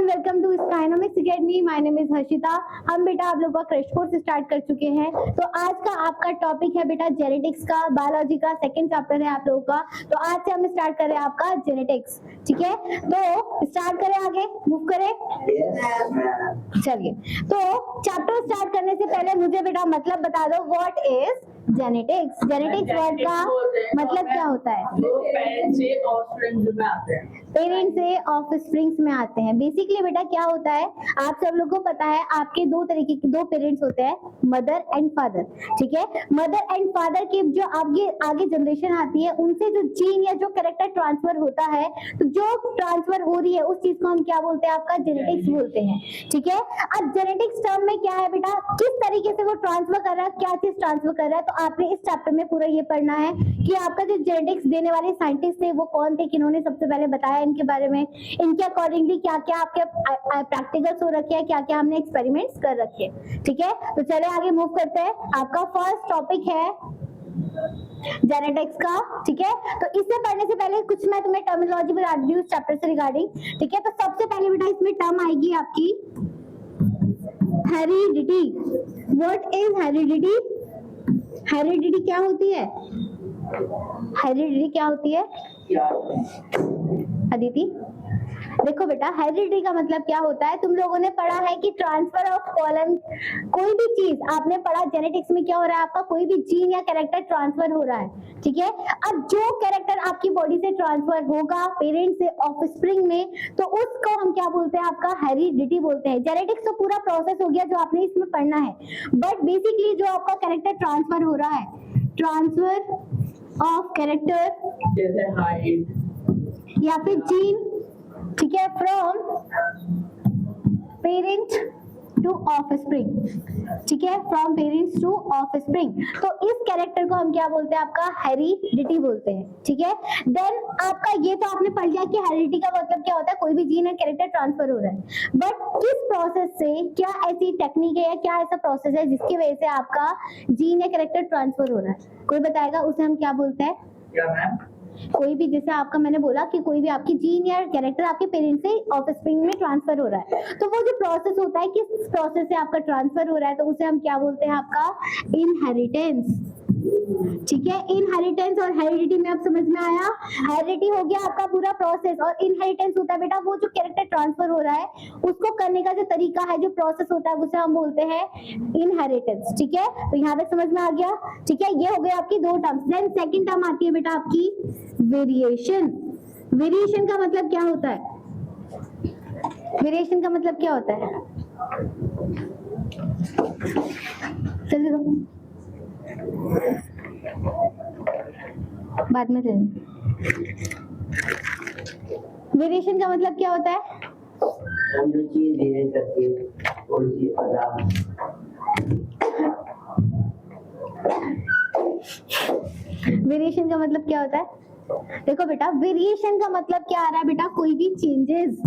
Welcome to Skynomics academy. My name is Harshita. हम बेटा आप लोगों का क्रैश कोर्स स्टार्ट कर चुके हैं। तो आज का आपका टॉपिक है बेटा जेनेटिक्स का, बायोलॉजी का सेकंड चैप्टर है आप लोगों का। तो आज से हम स्टार्ट कर रहे हैं आपका जेनेटिक्स, ठीक है। तो स्टार्ट करें, आगे मूव करें। चलिए, तो चैप्टर स्टार्ट करने से पहले मुझे बेटा मतलब बता दो, what is genetics. Genetics word का मतलब क्या होता है? पेरेंट्स से ऑफस्प्रिंग्स में आते हैं। पेरेंट्स से ऑफस्प्रिंग्स में आते हैं। बेसिकली बेटा क्या होता है, आप सब लोगों को पता है आपके दो तरीके के दो पेरेंट्स होते हैं, मदर एंड फादर, ठीक है। मदर एंड फादर की जो आगे जनरेशन आती है, उनसे जो जीन या जो कैरेक्टर ट्रांसफर होता है, तो जो ट्रांसफर हो रही है उस चीज को हम क्या बोलते हैं, आपका जेनेटिक्स बोलते हैं, ठीक है। अब जेनेटिक्स टर्म में क्या है बेटा, किस तरीके से वो ट्रांसफर कर रहा है, क्या चीज ट्रांसफर कर रहा है। तो आपने इस चैप्टर में पूरा ये पढ़ना है कि आपका जो जेनेटिक्स देने वाले साइंटिस्ट थे वो कौन थे, किन्होंने सबसे पहले बताया इनके बारे में, इनके अकॉर्डिंगली क्या क्या आपके प्रैक्टिकल्स हो रखे हैं, क्या क्या हमने एक्सपेरिमेंट्स कर रखे हैं, ठीक है। तो चले आगे मूव करते हैं। आपका फर्स्ट टॉपिक है जेनेटिक्स का, ठीक है। तो इससे पढ़ने से पहले कुछ मैं तुम्हें टर्मिनोलॉजी बता दूं उस चैप्टर से रिगार्डिंग, ठीक है। तो सबसे पहले बेटा इसमें टर्म आएगी आपकी heredity. What is heredity? Heredity क्या होती है? हेरिडिटी क्या होती है अदिति? देखो बेटा, हेरिडिटी का मतलब क्या होता है, तुम लोगों ने पढ़ा है कि ट्रांसफर ऑफ पॉलन, कोई भी चीज आपने पढ़ा जेनेटिक्स में क्या हो रहा है, आपका कोई भी जीन या कैरेक्टर ट्रांसफर हो रहा है, ठीक है। अब जो कैरेक्टर आपकी बॉडी से ट्रांसफर होगा पेरेंट से ऑफस्प्रिंग में, तो उसको हम क्या बोलते हैं, आपका हेरिडिटी बोलते हैं। जेनेटिक्स तो पूरा प्रोसेस हो गया जो आपने इसमें पढ़ना है, बट बेसिकली जो आपका कैरेक्टर ट्रांसफर हो रहा है, ट्रांसफर ऑफ कैरेक्टर जैसे हाइट या फिर जीन, ठीक है, फ्रॉम पेरेंट टू ऑफस्प्रिंग, ठीक है, फ्रॉम पेरेंट्स टू ऑफस्प्रिंग। तो इस कैरेक्टर को हम क्या बोलते हैं, आपका हेरिडिटी बोलते हैं, ठीक है। देन आपका ये तो आपने पढ़ लिया कि हेरिडिटी का मतलब क्या होता है, कोई भी जीन या कैरेक्टर ट्रांसफर हो रहा है। बट किस प्रोसेस से, क्या ऐसी टेक्निक है या क्या ऐसा प्रोसेस है जिसकी वजह से आपका जीन या कैरेक्टर ट्रांसफर हो रहा है, कोई बताएगा, उसे हम क्या बोलते हैं? क्या मैम? कोई भी, जैसे आपका मैंने बोला कि कोई भी आपकी जीन या कैरेक्टर आपके पेरेंट्स से ऑफस्प्रिंग में ट्रांसफर हो रहा है, तो वो जो प्रोसेस होता है, किस प्रोसेस से आपका ट्रांसफर हो रहा है, तो उसे हम क्या बोलते हैं, आपका इनहेरिटेंस, ठीक है। इनहेरिटेंस और हेरिडिटी में अब समझ में आया। हेरिडिटी हो गया आपका पूरा प्रोसेस, और इनहेरिटेंस होता है बेटा वो जो कैरेक्टर ट्रांसफर हो रहा है उसको करने का जो तरीका है, जो प्रोसेस होता है, उसे हम बोलते हैं इनहेरिटेंस, ठीक है। तो यहाँ तक समझ में आ गया, ठीक है। ये हो गया आपकी दो टर्म्स। देन सेकंड टर्म आती है बेटा आपकी वेरिएशन। वेरिएशन का मतलब क्या होता है? वेरिएशन का मतलब क्या होता है? चलिए बाद में वेरिएशन का मतलब क्या होता है? हम जो चीज धीरे करती है और चीज वेरिएशन का मतलब क्या होता है? देखो बेटा, वेरिएशन का मतलब क्या आ रहा है बेटा, कोई भी चेंजेस,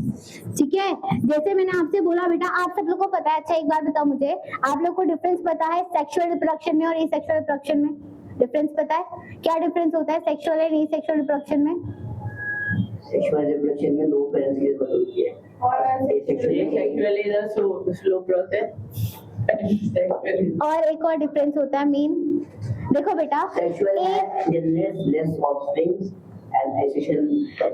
ठीक है। जैसे मैंने आपसे बोला बेटा, आप सब लोग को पता है, अच्छा एक बार बताओ मुझे, आप लोग को डिफरेंस पता है सेक्सुअल रिप्रोडक्शन में और एसेक्सुअल रिप्रोडक्शन में? डिफरेंस पता है? क्या डिफरेंस होता है सेक्सुअल और एसेक्सुअल रिप्रोडक्शन में? सेक्सुअल रिप्रोडक्शन में दो पेरेंट्स की जरूरत होती है, और sexually is a slow process. और एक और डिफरेंस होता है मेन, देखो बेटा, सेक्सुअल है generates less offsprings and asexual.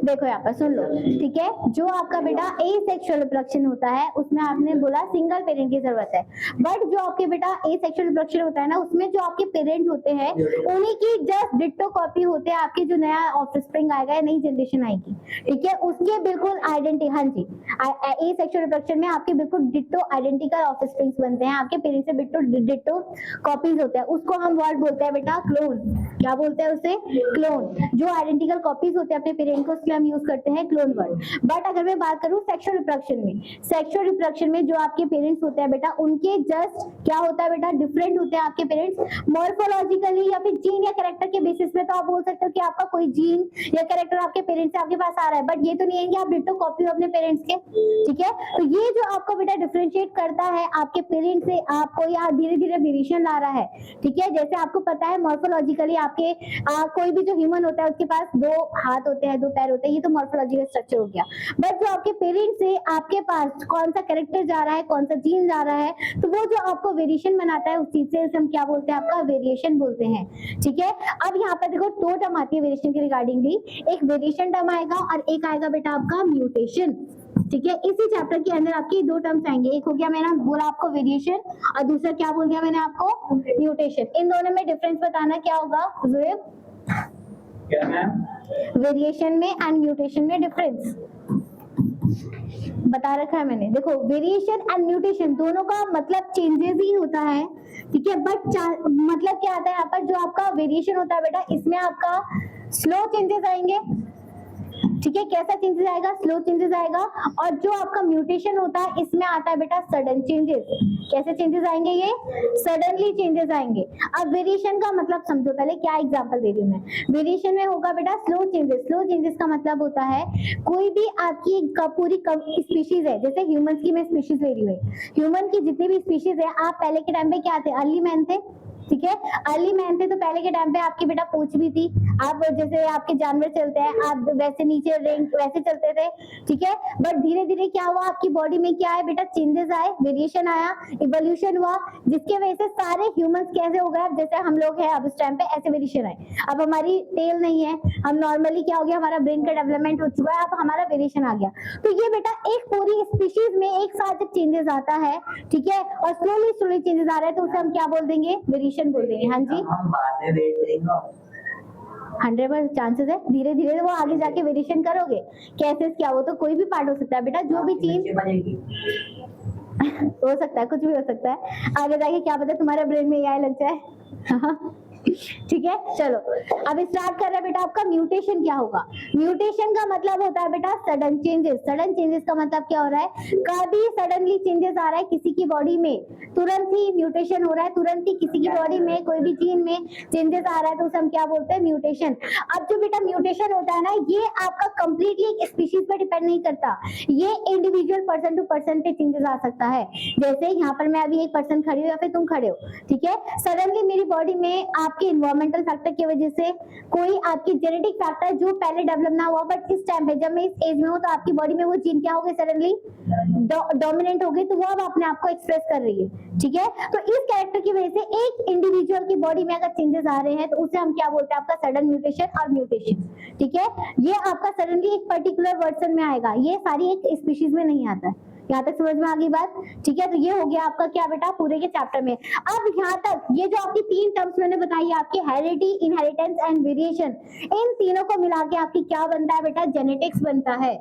देखो यहाँ पर सुन लो, ठीक है। जो आपका बेटा एसेक्सुअल रिप्रोडक्शन होता है उसमें आपने बोला सिंगल पेरेंट की जरूरत है, बट जो आपके बेटा एसेक्सुअल रिप्रोडक्शन होता है ना, उसमें जो आपके पेरेंट होते हैं उन्हीं की जस्ट डिट्टो कॉपी होते हैं आपके, जो नया ऑफस्प्रिंग आएगा या नई जनरेशन आएगी, ठीक है, उसके बिल्कुल आइडेंटिटी, हाँ जी, एसेक्सुअल रिप्रोडक्शन में आपके बिल्कुल डिट्टो आइडेंटिकल ऑफस्प्रिंग्स बनते हैं, आपके पेरेंट से डिट्टो कॉपीज होते हैं, उसको हम वर्ड बोलते हैं बेटा क्लोन। क्या बोलते हैं उसे? क्लोन। जो आइडेंटिकल कॉपीज होते हैं अपने पेरेंट को, उसके हम यूज करते हैं क्लोन वर्ड। बट अगर मैं बात करूं सेक्सुअल रिप्रोडक्शन में, सेक्सुअल रिप्रोडक्शन में जो आपके पेरेंट्स होते हैं बेटा, उनके जस्ट क्या होता है बेटा, डिफरेंट होते हैं आपके पेरेंट्स मॉर्फोलॉजिकली या फिर जीन या कैरेक्टर के बेसिस पे। तो आप बोल सकते हो कि आपका कोई जीन या कैरेक्टर आपके पेरेंट्स से आपके पास आ रहा है, बट ये तो नहीं है कि आप डिट्टो कॉपी हो अपने पेरेंट्स के, ठीक है। तो ये जो आपको बेटा डिफरेंशिएट करता है आपके पेरेंट्स से आपको, या धीरे धीरे वेरिएशन ला रहा है, ठीक है। जैसे आपको पता है मॉर्फोलॉजिकली आपके कोई भी जो ह्यूमन होता है उसके पास दो हाथ होते हैं, 2 पैर होते हैं, ये तो मॉर्फोलॉजिकल स्ट्रक्चर हो गया। बट जो आपके पेरेंट्स से आपके पास कौन सा कैरेक्टर जा रहा है, कौन सा जीन जा रहा है, तो वो जो आपको वेरिएशन बनाता है उस चीज से हम क्या बोलते हैं, आपका वेरिएशन बोलते हैं। ठीक है, अब यहाँ पर देखो 2 टर्म आती है वेरिएशन के रिगार्डिंगली, एक वेरिएशन टर्म आएगा और एक आएगा बेटा आपका म्यूटेशन। ठीक है, इसी चैप्टर के अंदर आपके 2 टर्म्स आएंगे, एक हो गया मैंने बोला आपको वेरिएशन और दूसरा क्या बोल दिया मैंने आपको, म्यूटेशन। इन दोनों में डिफरेंस बताना क्या होगा ज़ुएब? क्या मैम? वेरिएशन में एंड म्यूटेशन में डिफरेंस बता रखा है मैंने। देखो वेरिएशन एंड म्यूटेशन दोनों का मतलब चेंजेस ही होता है। ठीक है, बट मतलब क्या आता है यहाँ पर, जो आपका वेरिएशन होता है बेटा, इसमें आपका स्लो चेंजेस आएंगे। ठीक है, कैसा चेंजेस आएगा, स्लो चेंजेस आएगा। और जो आपका म्यूटेशन होता है इसमें आता है बेटा सडन चेंजेस। कैसे चेंजेस आएंगे, ये सडनली चेंजेस आएंगे। अब वेरिएशन का मतलब समझो, पहले क्या एग्जांपल दे रही हूँ मैं। वेरिएशन में होगा बेटा स्लो चेंजेस। स्लो चेंजेस का मतलब होता है कोई भी आपकी पूरी स्पीशीज है, जैसे ह्यूमंस की मैं स्पीशीज ले रही हूँ, ह्यूमन की जितनी भी स्पीशीज है, आप पहले के टाइम पे क्या थे, अर्ली मैन थे। ठीक है, अर्ली मैन थे तो पहले के टाइम पे आपकी बेटा पूंछ भी थी, आप जैसे आपके जानवर चलते हैं आप वैसे नीचे रेंग वैसे चलते थे। ठीक है, बट धीरे धीरे क्या हुआ, आपकी बॉडी में क्या है बेटा, चेंजेस आए, वेरिएशन आया, इवोल्यूशन हुआ, जिसके वजह से सारे ह्यूमंस कैसे हो गए, जैसे हम लोग हैं अब इस टाइम पे, ऐसे वेरिएशन आए। अब हमारी टेल नहीं है, हम नॉर्मली क्या हो गया, हमारा ब्रेन का डेवलपमेंट हो चुका है, अब हमारा वेरिएशन आ गया। तो ये बेटा एक पूरी स्पीशीज में एक साथ जब चेंजेस आता है, ठीक है, और स्लोली स्लोली चेंजेस आ रहे हैं, तो उसे हम क्या बोल देंगे, वेरिएशन बोल देंगे। हाँ जी, हम बाद में वेट करेंगे। 100% चांसेस है, धीरे धीरे वो आगे जाके वेरिएशन करोगे। कैसे क्या, वो तो कोई भी पार्ट हो सकता है बेटा, जो भी चीज बनेगी। हो सकता है, कुछ भी हो सकता है, आगे जाके क्या पता तुम्हारे ब्रेन में AI लग जाए। ठीक है, चलो अब स्टार्ट कर रहे हैं बेटा, आपका म्यूटेशन क्या होगा। म्यूटेशन का मतलब होता है बेटा सडन चेंजेस। सडन चेंजेस का मतलब क्या हो रहा है, कभी सडनली चेंजेस आ रहा है किसी की बॉडी में, तुरंत ही म्यूटेशन हो रहा है, तुरंत ही किसी की बॉडी में कोई भी जीन में चेंजेस आ रहा है, तो उसे हम क्या बोलते हैं, म्यूटेशन। अब जो बेटा म्यूटेशन होता है ना, ये आपका कंप्लीटली एक स्पीशीज पर डिपेंड नहीं करता, ये इंडिविजुअल पर्सन टू पर्सन पे चेंजेस आ सकता है। जैसे यहाँ पर मैं अभी एक पर्सन खड़ी हूँ या फिर तुम खड़े हो, ठीक है, सडनली मेरी बॉडी में आपके इन्वायरमेंटल फैक्टर की वजह से कोई आपकी जेनेटिक फैक्टर जो पहले डेवलप ना हुआ, बट इस टाइम पे जब मैं इस एज में हूँ तो आपकी बॉडी में वो जीन क्या हो गई, सडनली डोमिनेंट हो गई, तो वो अब अपने आप को एक्सप्रेस कर रही है। ठीक है, तो इस कैरेक्टर की वजह से एक इंडिविजुअल की बॉडी में अगर चेंजेस आ रहे हैं तो उसे हम क्या बोलते हैं, आपका सडन म्यूटेशन और म्यूटेशन। ठीक है, ये आपका सडनली एक पर्टिकुलर वर्जन में आएगा, ये सारी एक स्पीशीज में नहीं आता है। यहाँ तक समझ में आ गई बात। ठीक है, तो ये हो गया आपका क्या बेटा, पूरे के चैप्टर में। अब यहाँ तक ये जो आपकी 3 टर्म्स मैंने बताई, आपकी हेरिडिटी, इनहेरिटेंस एंड वेरिएशन, इन तीनों को मिला के आपकी क्या बनता है बेटा, जेनेटिक्स बनता है।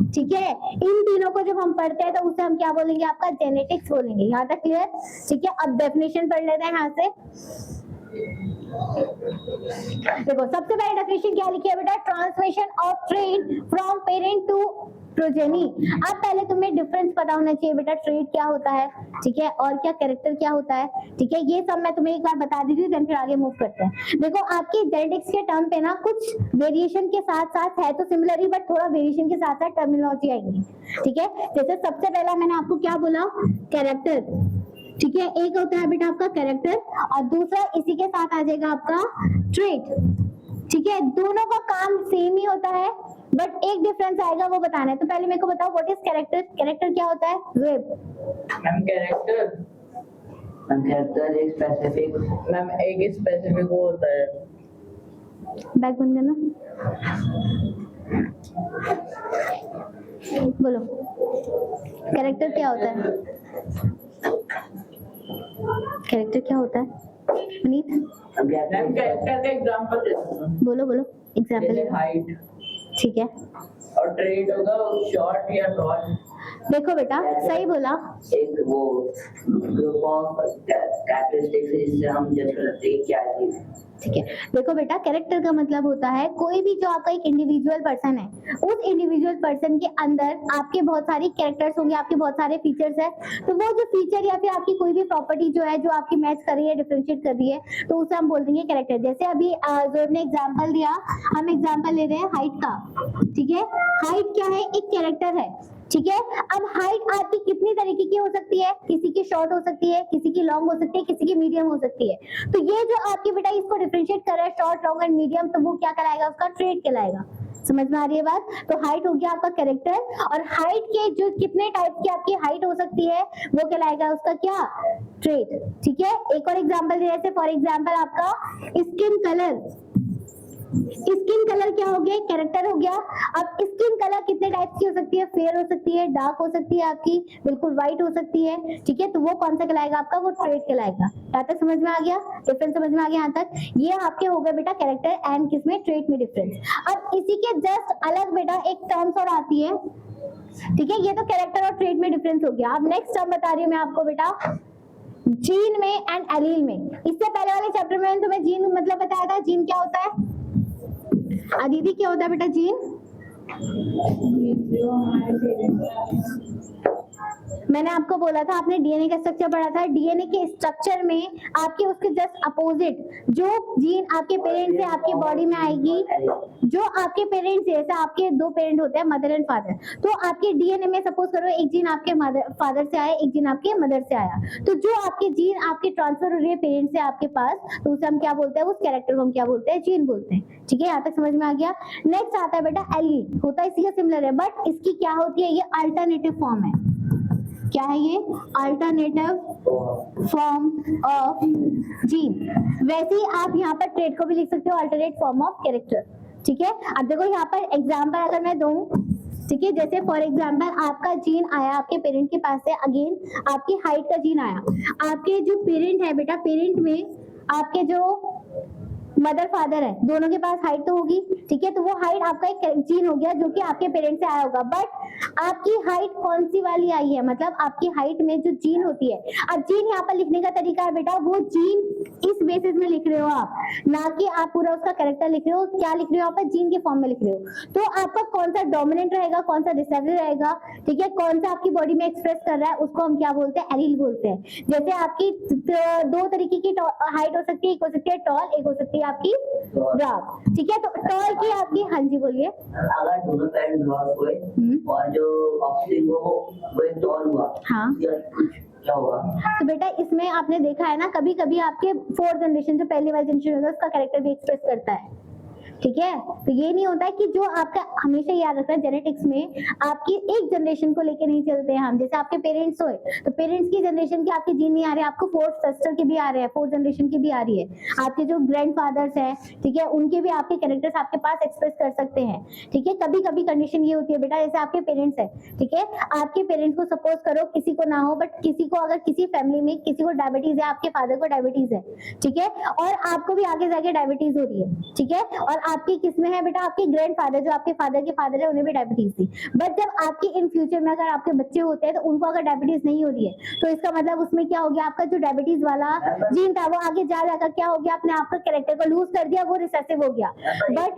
ठीक है, इन तीनों को जब हम पढ़ते हैं तो उसे हम क्या बोलेंगे, आपका जेनेटिक्स बोलेंगे। यहाँ तक क्लियर। ठीक है, अब डेफिनेशन पढ़ लेते हैं यहाँ से। देखो सबसे पहले डेफिनेशन क्या लिखी है बेटा, transmission of trait from parent to progeny. अब पहले तुम्हें डिफरेंस पता होना चाहिए बेटा, ट्रेट क्या होता है, ठीक है, और क्या कैरेक्टर क्या होता है। ठीक है, ये सब मैं तुम्हें एक बार बता दी थी, देन फिर आगे मूव करते हैं। देखो आपकी जेनेटिक्स के टर्म पे ना कुछ वेरिएशन के साथ साथ है तो सिमिलर ही, बट थोड़ा वेरिएशन के साथ साथ टर्मिनोलॉजी आएंगी। ठीक है, जैसे सबसे पहला मैंने आपको क्या बोला, कैरेक्टर। ठीक है, एक होता है बेटा आपका कैरेक्टर और दूसरा इसी के साथ आ जाएगा आपका ट्रेट। ठीक है, दोनों का काम सेम ही होता है, बट एक डिफरेंस आएगा, वो बताना है। तो पहले मेरे को बताओ व्हाट इज कैरेक्टर, कैरेक्टर क्या होता है वेब? मैम कैरेक्टर, कैरेक्टर एक स्पेसिफिक, मैम एक स्पेसिफिक वो होता है। बैक बंद करना, बोलो कैरेक्टर क्या होता है, कैरेक्टर क्या होता है पुनीत? मैम कैरेक्टर का एग्जांपल दे दो। बोलो बोलो एग्जांपल। जैसे हाइट ठीक है, और ट्रेट होगा शॉर्ट या टॉल। देखो बेटा सही बोला, एक वो ग्रुप ऑफ कैरेक्टरिस्टिक्स जिससे हम जज कर सकते हैं क्या चीज है। ठीक है, देखो बेटा कैरेक्टर का मतलब होता है कोई भी जो आपका एक इंडिविजुअल पर्सन है, उस इंडिविजुअल पर्सन के अंदर आपके बहुत सारी कैरेक्टर्स होंगे, आपके बहुत सारे फीचर्स है, तो वो जो फीचर या फिर आपकी कोई भी प्रॉपर्टी जो है जो आपकी मैच कर रही है, डिफरेंशिएट कर रही है, तो उसे हम बोल देंगे कैरेक्टर। जैसे अभी जोएब ने एग्जांपल दिया, हम एग्जांपल ले रहे हैं हाइट का। ठीक है, हाइट क्या है, एक कैरेक्टर है। ठीक है। अब हाइट आपकी कितनी तरीके की हो सकती है, किसी की शॉर्ट हो सकती है, किसी की लॉन्ग हो सकती है, किसी की मीडियम हो सकती है। तो ये जो आपकी बेटा इसको डिफरेंशिएट कर रहा है शॉर्ट, लॉन्ग एंड मीडियम, तो वो क्या कहलाएगा, उसका ट्रेट कहलाएगा। समझ में आ रही है बात? तो हाइट हो गया आपका कैरेक्टर, और हाइट के जो कितने टाइप की आपकी हाइट हो सकती है वो कहलाएगा उसका क्या, ट्रेट। ठीक है। एक और एग्जांपल दे रहे थे, फॉर एग्जांपल आपका स्किन कलर। स्किन कलर क्या हो गया, कैरेक्टर हो गया। अब स्किन कलर कितने टाइप की हो सकती है, फेयर हो सकती है, डार्क हो सकती है, आपकी बिल्कुल व्हाइट हो सकती है। ठीक है। तो वो कौन सा कहलाएगा आपका, वो ट्रेट कहलाएगा। यहाँ तक समझ में आ गया, डिफरेंस समझ में आ गया यहाँ तक। ये आपके हो गए बेटा कैरेक्टर एंड किसमें, ट्रेट में डिफरेंस। अब इसी के जस्ट अलग बेटा एक टर्म्स और आती है। ठीक है। ये तो कैरेक्टर और ट्रेट में डिफरेंस हो गया। अब नेक्स्ट टर्म बता रही हूँ मैं आपको बेटा, जीन में एंड एलील में। इससे पहले वाले चैप्टर में तुम्हें जीन मतलब बताया था, जीन क्या होता है, अदिति क्या होता है बेटा जीन? मैंने आपको बोला था, आपने डीएनए का स्ट्रक्चर पढ़ा था, डीएनए के स्ट्रक्चर में आपके उसके जस्ट अपोजिट जो जीन आपके पेरेंट्स से आपके बॉडी में आएगी, जो आपके पेरेंट्स जैसे आपके दो पेरेंट होते हैं मदर एंड फादर, तो आपके डीएनए में सपोज करो एक जीन आपके फादर से आया, एक जीन आपके मदर से आया, तो जो आपके जीन आपके ट्रांसफर हो रही है पेरेंट्स से आपके पास, तो उसे हम क्या बोलते हैं, उस कैरेक्टर को हम क्या बोलते हैं, जीन बोलते हैं। ठीक है। यहाँ तक समझ में आ गया। नेक्स्ट आता है बेटा एलील, होता है इसी का सिमिलर है, बट इसकी क्या होती है, ये अल्टरनेटिव फॉर्म है। क्या है ये, अल्टरनेटिव फॉर्म ऑफ जीन। वैसे ही आप यहाँ पर ट्रेट को भी लिख सकते हो, अल्टरनेट फॉर्म ऑफ कैरेक्टर। ठीक है। अब देखो यहाँ पर एग्जांपल अगर मैं दूं, ठीक है, जैसे फॉर एग्जांपल आपका जीन आया आपके पेरेंट के पास से, अगेन आपकी हाइट का जीन आया, आपके जो पेरेंट है बेटा, पेरेंट में आपके जो मदर फादर है, दोनों के पास हाइट तो होगी। ठीक है। तो वो हाइट आपका एक जीन हो गया जो कि आपके पेरेंट्स से आया होगा, बट आपकी हाइट कौन सी वाली आई है, मतलब आपकी हाइट में जो जीन होती है। अब जीन यहाँ पर लिखने का तरीका है बेटा, वो जीन इस बेसिस में लिख रहे हो आप, ना कि आप पूरा उसका कैरेक्टर लिख रहे हो। क्या लिख रहे हो आप, जीन के फॉर्म में लिख रहे हो। तो आपका कौन सा डोमिनेंट रहेगा, कौन सा रिसेसिव रहेगा, ठीक है, कौन सा आपकी बॉडी में एक्सप्रेस कर रहा है, उसको हम क्या बोलते हैं, एलील बोलते हैं। जैसे आपकी दो तरीके की हाइट हो सकती है, एक हो सकती है टॉल, एक हो सकती है आपकी ड्वार्फ। ठीक है। तो टॉल की आपकी, हाँ जी बोलिए। अगर दोनों पेरेंट ड्वार्फ हुए और जो ऑफस्प्रिंग वो एक टॉल हुआ, हाँ, क्या होगा? तो बेटा इसमें आपने देखा है ना, कभी कभी आपके फोर्थ जनरेशन जो पहली वाली जनरेशन होता है उसका कैरेक्टर भी एक्सप्रेस करता है। ठीक है। तो ये नहीं होता है कि जो आपका, हमेशा याद रखना जेनेटिक्स में आपकी एक जनरेशन को लेके नहीं चलते हैं हम। जैसे आपके पेरेंट्स हुए तो पेरेंट्स की जनरेशन के आपके जीन नहीं आ रहे, आपको फोर्थ सिस्टर के भी आ रहे हैं, फोर्थ जनरेशन की भी आ रही है, आपके जो ग्रैंडफादर्स हैं, ठीक है, उनके भी आपके कैरेक्टर्स आपके पास एक्सप्रेस कर सकते हैं। ठीक है। कभी कभी कंडीशन ये होती है बेटा, जैसे आपके पेरेंट्स है, ठीक है, आपके पेरेंट्स को सपोज करो किसी को ना हो, बट किसी को अगर किसी फैमिली में किसी को डायबिटीज है, आपके फादर को डायबिटीज है, ठीक है, और आपको भी आगे जाके डायबिटीज हो रही है, ठीक है, और आपकी किसमें है बेटा, आपके ग्रैंडफादर जो आपके फादर के फादर है उन्हें भी डायबिटीज थी, बट जब आपकी इन फ्यूचर में अगर आपके बच्चे होते हैं तो उनको अगर डायबिटीज नहीं हो रही है, तो इसका मतलब उसमें क्या हो गया, आपका जो डायबिटीज वाला जीन था वो आगे जा जाकर क्या हो गया, अपने आप का कैरेक्टर को लूज कर दिया, वो रिसेसिव हो गया। बट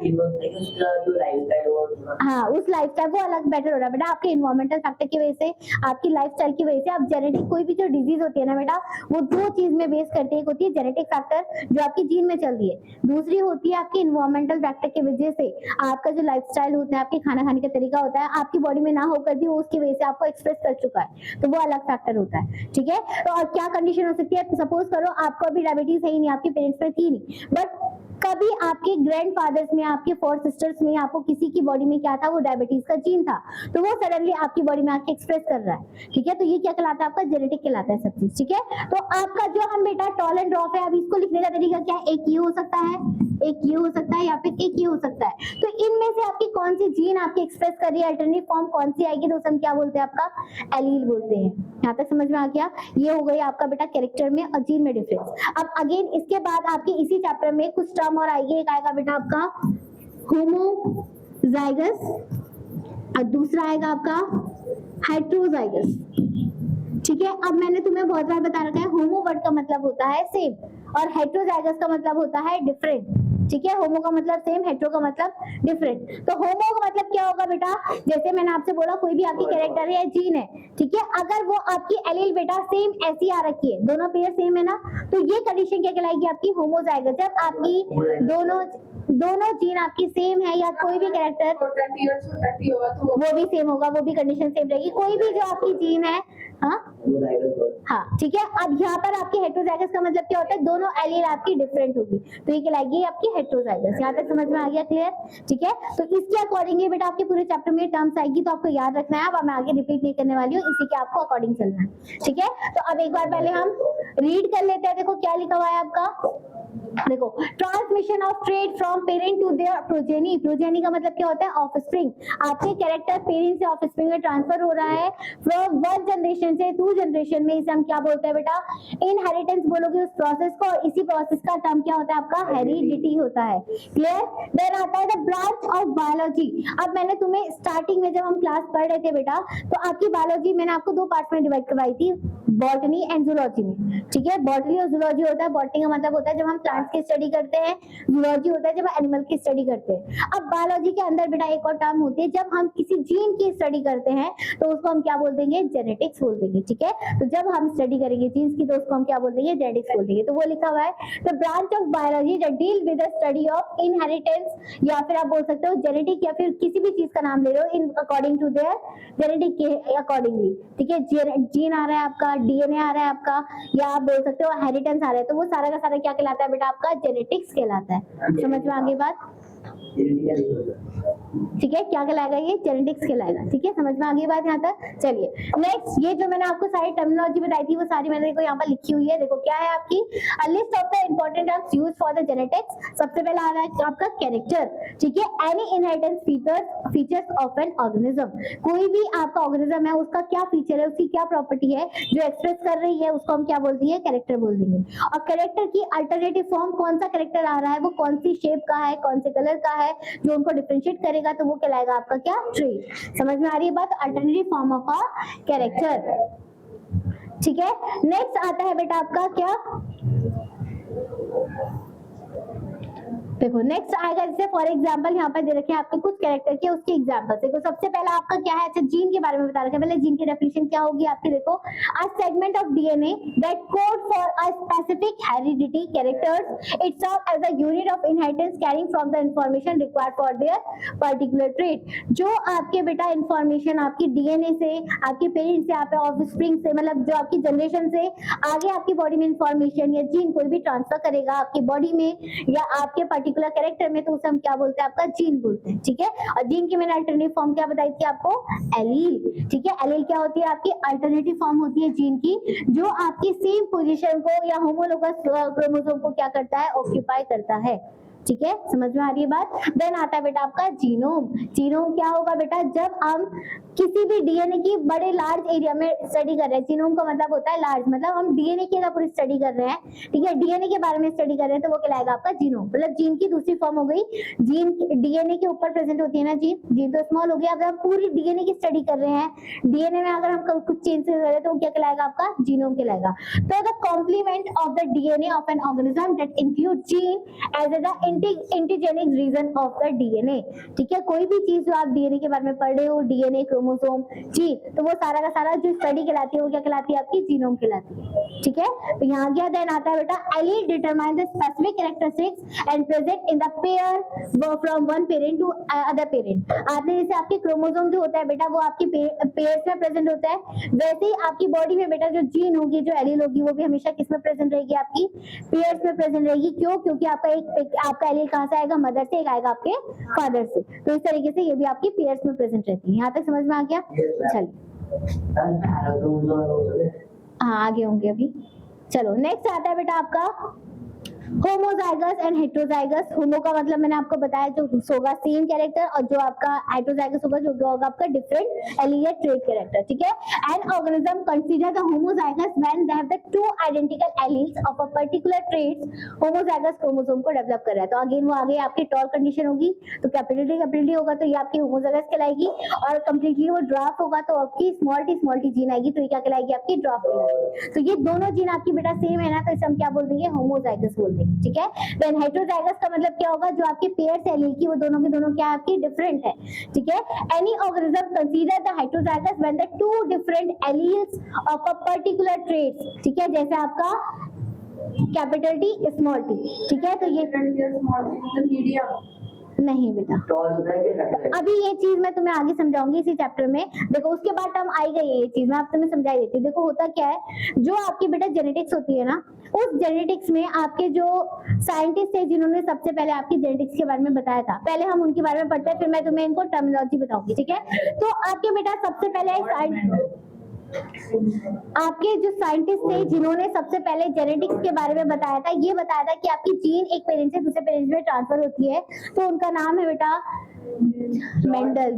हाँ, उस लाइफस्टाइल वो अलग बेटर हो रहा है बेटा, आपके इन्वायरमेंटल फैक्टर की वजह से, आपकी लाइफस्टाइल की वजह से। आप जेनेटिक कोई भी जो डिजीज होती है ना बेटा, वो दो चीज में बेस करते हैं, एक होती है जेनेटिक फैक्टर जो आपकी जीन में चल रही है, दूसरी होती है आपकी इन्वायरमेंटल फैक्टर की वजह से आपका जो लाइफस्टाइल होता है, आपके खाना खाने का तरीका होता है, आपकी बॉडी में ना होकर भी उसकी वजह से आपको एक्सप्रेस कर चुका है, तो वो अलग फैक्टर होता है। ठीक है। तो और क्या कंडीशन हो सकती है, सपोज करो आपको अभी डायबिटीज है ही नहीं, आपके पेरेंट्स में थी नहीं, बट कभी आपके ग्रैंडफादर्स में, आपके फोर्थ सिस्टर्स में, आपको किसी की बॉडी में क्या था, वो डायबिटीज का जीन था, तो वो सडनली आपकी बॉडी में आके एक्सप्रेस कर रहा है। ठीक है। तो ये क्या कहलाता है, आपका जेनेटिक कहलाता है सब चीज। ठीक है। तो आपका जो हम बेटा टॉल एंड ड्रॉप है, अब इसको लिखने का तरीका क्या है, एक ये हो सकता है, एक ये हो सकता है, या फिर एक ये हो सकता है। तो इनमें से आपकी कौन सी जीन आपकी एक्सप्रेस कर रही है, अल्टरनेट फॉर्म कौन सी आएगी, तो उसे हम क्या बोलते हैं, आपका एलील बोलते हैं। यहाँ तक समझ में आ गया। ये हो गई आपका बेटा कैरेक्टर में और जीन में डिफरेंस। अब अगेन इसके बाद आपके इसी चैप्टर में कुछ टर्म और आएगी, एक आएगा बेटा आपका होमोजाइगस और दूसरा आएगा आपका हेटेरोजाइगस। ठीक है। अब मैंने तुम्हें बहुत बार बता रखा है, होमो वर्ड का मतलब होता है सेम और हेटेरोजाइगस का मतलब होता है डिफरेंट। ठीक है, होमो का मतलब सेम, हेट्रो का मतलब डिफरेंट। तो होमो का मतलब क्या होगा बेटा, जैसे मैंने आपसे बोला कोई भी आपकी कैरेक्टर है या जीन है, ठीक है, अगर वो आपकी एलील बेटा सेम ऐसी आ रखी है, दोनों पेयर सेम है ना, तो ये कंडीशन क्या कहलाएगी आपकी, होमोजाइगस। जब आपकी दोनों जीन आपकी सेम है या कोई भी कैरेक्टर 30 और 30 होगा तो वो भी सेम होगा, वो भी कंडीशन सेम रहेगी, कोई भी जो आपकी जीन है। हाँ हाँ ठीक है। अब यहाँ पर आपकी हेट्रोजाइगस का मतलब क्या होता है, दोनों एलील आपकी डिफरेंट होगी, तो ये कहलाएगी आपकी हेट्रोजाइगस। यहाँ तक समझ में आ गया, क्लियर? ठीक है, तो इसके अकॉर्डिंगली बेटा आपके पूरे चैप्टर में टर्म्स आएगी, तो आपको याद रखना है। अब मैं आगे रिपीट नहीं करने वाली हूँ, इसी के आपको अकॉर्डिंग चलना है। ठीक है, तो अब एक बार पहले हम रीड कर लेते हैं। देखो क्या लिखा हुआ है आपका, देखो, transmission of trait from parent to their progeny. Progeny का मतलब क्या होता है, ऑफस्प्रिंग। आपके कैरेक्टर पेरेंट से ऑफस्प्रिंग में ट्रांसफर हो रहा है फ्रॉम वन जनरेशन से टू जनरेशन में, इसे हम क्या बोलते हैं बेटा, इनहेरिटेंस बोलोगे उस प्रोसेस को, और इसी प्रोसेस का टर्म क्या होता है आपका, हेरिडिटी होता है। क्लियर? देन आता है द ब्रांच ऑफ बायोलॉजी। अब मैंने तुम्हें स्टार्टिंग में जब हम क्लास पढ़ रहे थे बेटा, तो आपकी बायोलॉजी मैंने आपको दो पार्ट में डिवाइड करवाई थी, बॉटनी एंड जूलॉजी में। ठीक है, बॉटनी और जूलॉजी होता है, बॉटनी का मतलब होता है जब हम प्लांट्स की स्टडी करते हैं, जूलॉजी होता है जब एनिमल की स्टडी करते हैं। अब बायोलॉजी के अंदर बेटा एक और टर्म होती है, जब हम किसी जीन की स्टडी करते हैं तो उसको हम क्या बोल देंगे, जेनेटिक्स बोल देंगे। ठीक है, तो जब हम स्टडी करेंगे जीन्स की तो उसको हम क्या बोल देंगे, जेनेटिक्स बोल देंगे। तो वो लिखा हुआ है the branch of biology that deal with the study of inheritance, या फिर आप बोल सकते हो जेनेटिक, या फिर किसी भी चीज का नाम ले लो, in according to their genetic के अकॉर्डिंगली। ठीक है, जीन आ रहा है आपका, डीएनए आ रहा है आपका, या आप बोल सकते हो हेरिटेंस आ रहा है, तो वो सारा का सारा क्या कहलाता है बेटा, आपका जेनेटिक्स कहलाता है। समझ में आ गई बात? ठीक है, क्या कहलाएगा ये, जेनेटिक्स कहलाएगा। ठीक है, समझ में आ गई बात यहाँ तक? चलिए नेक्स्ट, ये जो मैंने आपको सारी टर्मिनोलॉजी बताई थी वो सारी मैंने देखो यहाँ पर लिखी हुई है। देखो क्या है आपकी, a list of the important terms used for the genetics. सबसे पहला आ रहा है आपका कैरेक्टर। ठीक है, any inheritance features of an organism. कोई भी आपका ऑर्गेनिज्म है, उसका क्या फीचर है, उसकी क्या प्रॉपर्टी है जो एक्सप्रेस कर रही है, उसको हम क्या बोल देंगे, कैरेक्टर बोल देंगे। और कैरेक्टर की अल्टरनेटिव फॉर्म, कौन सा कैरेक्टर आ रहा है, वो कौन सी शेप का है, कौन से कलर का है, जो उनको डिफरेंशिएट करेगा, तो वो कहलाएगा आपका क्या, ट्रेट। समझ में आ रही है बात? Alternative form of a character. ठीक है, नेक्स्ट आता है बेटा आपका क्या, देखो नेक्स्ट आएगा, जैसे फॉर एग्जांपल यहाँ पर दे रखे हैं आपके कुछ कैरेक्टर के, उसके एग्जांपल। देखो सबसे पहला आपका क्या है, अच्छा जीन के बारे में बता रखे हैं। पहले जीन की डेफिनेशन क्या होगी आपकी, देखो, a segment of DNA that code for a specific heredity characters, it serve as a unit of inheritance carrying from the information required for their particular trait. जो आपके बेटा इंफॉर्मेशन आपकी डीएनए से, आपके पेरेंट्स से, आपके ऑफस्प्रिंग से, मतलब जो आपकी जनरेशन से आगे आपकी बॉडी में इंफॉर्मेशन या जीन कोई भी ट्रांसफर करेगा आपकी बॉडी में या आपके पर्टिकुलर कैरेक्टर में, तो उसे हम क्या बोलते हैं, आपका जीन बोलते हैं। ठीक है, और जीन की मैंने अल्टरनेटिव फॉर्म क्या बताई थी आपको, एलील। ठीक है, एलील क्या होती है आपकी, अल्टरनेटिव फॉर्म होती है जीन की, जो आपकी सेम पोजीशन को या होमोलोगस क्रोमोसोम को क्या करता है, ऑक्यूपाई करता है। ठीक है, समझ में आ रही है बात? देन आता है बेटा आपका जीनोम। जीनोम क्या होगा बेटा, जब हम किसी भी डीएनए की बड़े लार्ज एरिया में स्टडी कर रहे हैं, जीनोम का मतलब होता है लार्ज, मतलब हम डीएनए की अगर पूरी स्टडी कर रहे हैं, ठीक है, डीएनए के बारे में स्टडी कर रहे हैं, तो वो कहलाएगा आपका जीनोम। मतलब जीन की दूसरी फॉर्म हो गई, जीन डीएनए के ऊपर प्रेजेंट होती है ना जीन, जीन तो स्मॉल हो गया। अब हम पूरी डीएनए की स्टडी कर रहे हैं, डीएनए में अगर हम कुछ चेंजेस कर रहे हैं, तो वो क्या कहलाएगा आपका, जीनोम कहलाएगा। तो the complement of the DNA of an organism that include gene as the intergenic region of the DNA. ठीक है, कोई भी चीज जो आप डीएनए के बारे में पढ़ रहे हो, डीएनए, क्रोमोसोम, जीन, तो वो सारा का सारा जो स्टडी कहलाती है वो क्या कहलाती है, आपकी जीनोम कहलाती है। ठीक है, तो यहाँ गया। देन आता है बेटा allele determine the specific characteristics and present in the pair from one parent to other parent. आपने जैसे आपके क्रोमोसोम जो होता है बेटा, वो आपके पेयर्स में प्रेजेंट होता है, वैसे ही आपकी बॉडी में बेटा जो जीन होगी, जो एलील होगी, वो भी हमेशा किस में प्रेजेंट रहेगी, आपकी पेयर्स में प्रेजेंट रहेगी। क्यों? क्योंकि आपका एलील कहाँ से आएगा, मदर से, एक आएगा आपके फादर से। तो इस तरीके से ये भी आपकी पेयर्स में प्रेजेंट रहती है। यहाँ तक समझ में आ गया? चलिए हाँ, आगे होंगे अभी। चलो नेक्स्ट आता है बेटा आपका होमोजाइगस एंड हेट्रोजाइगस। होमो का मतलब मैंने आपको बताया जो होगा सेम कैरेक्टर, और जो आपका हेट्रोजाइगस होगा जो होगा आपका डिफरेंट एलील ट्रेट कैरेक्टर। ठीक है, an organism consider the homozygous when they have the two identical alleles of a particular traits. Homozygous chromosome को डेवलप कर रहा है, तो अगेन वो आगे आपकी टॉल कंडीशन होगी, तो कैपिटल डी होगा, तो ये आपकी होमोजाइगस कहलाएगी। और कंप्लीटली वो ड्वार्फ होगा, तो आपकी स्मॉल टी जीन आएगी, तो ये क्या कहलाएगी, आपकी ड्वार्फ कहलाएगी। तो ये दोनों जीन आपकी बेटा सेम है ना, तो इसे हम क्या बोल देंगे, होमोजाइगस बोल बोल देंगे, ठीक है। देन हेटेरोजाइगस का मतलब क्या होगा, जो आपके पेयर्स एलील की वो दोनों के दोनों क्या है आपकी डिफरेंट है, ठीक है। Any organism consider the heterozygous when the two different alleles of a particular traits, ठीक है, जैसे आपका कैपिटल टी स्मॉल टी, ठीक है। तो ये नहीं बेटा, टॉल होता है कि हेटेरोजाइगस? अभी ये चीज मैं तुम्हें आगे समझाऊंगी इसी चैप्टर में। देखो उसके बाद हम आई गई है ये चीज, मैं आप तुम्हें समझाई देती हूँ। देखो होता क्या है, जो आपकी बेटा जेनेटिक्स होती है ना, उस जेनेटिक्स में आपके जो साइंटिस्ट है जिन्होंने सबसे पहले आपकी जेनेटिक्स के बारे में बताया था, पहले हम उनके बारे में पढ़ते हैं, फिर मैं तुम्हें इनको टर्मिनोलॉजी बताऊंगी, ठीक है। तो आपके बेटा सबसे पहले आपके जो साइंटिस्ट थे जिन्होंने सबसे पहले जेनेटिक्स के बारे में बताया था, ये बताया था कि आपकी जीन एक पेरेंट से दूसरे पेरेंट में ट्रांसफर होती है, तो उनका नाम है बेटा मेंडल,